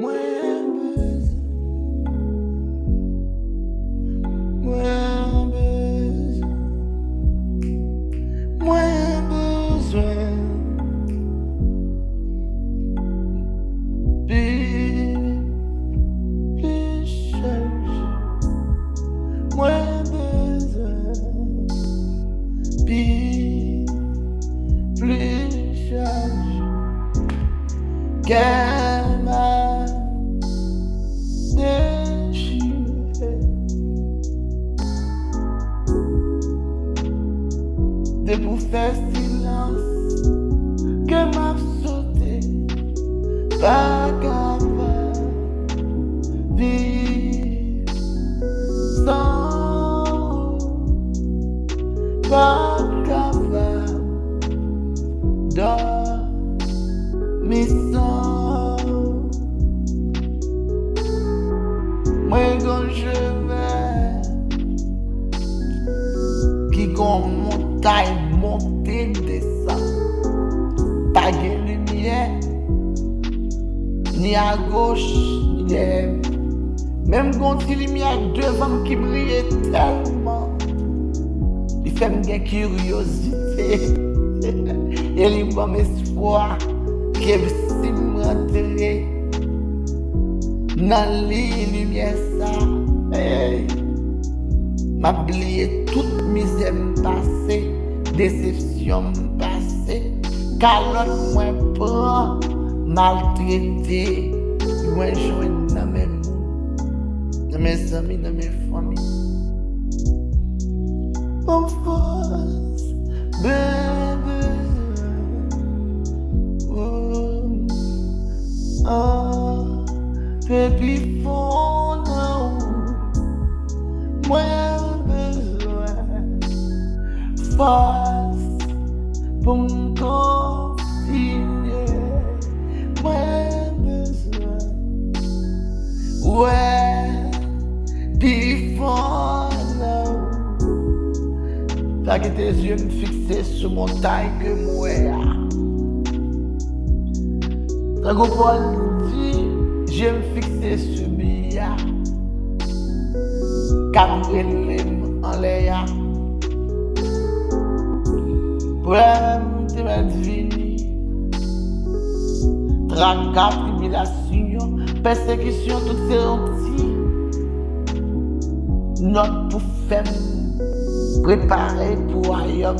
Mwen bezwen plus cherche. Mwen bezwen plus cherche. Qu'elle m'a déchiré. De pour faire silence que m'a sauté. Pas capable vivre sans. Pas capable dormir sans. Moi quand je vais qui gon montagne monter descend. Pas de lumière ni à gauche ni derrière. Même quand il lumière devant qui brille tellement. Il fait une curiosité et il m'a espoir que si m'entrer dans les lumières ça, hey, m'a oublié toute misère passée, déception passée, calotte moins prend, maltraité, moins joint dans mes mots, dans mes amis, dans mes familles. En face, bébé, baby fond Mwen bezwen force pour m'confiner. Mwen bezwen baby fond. T'as que tes yeux me fixer sur mon taille que moi. T'as que Paul dit, je me fixer sur Bia. Cabrelem en l'air. Problème, tu m'as devini. Tracas, tribulation, persécution, tout c'est anti. Note pour faire. Préparé pour ailleurs.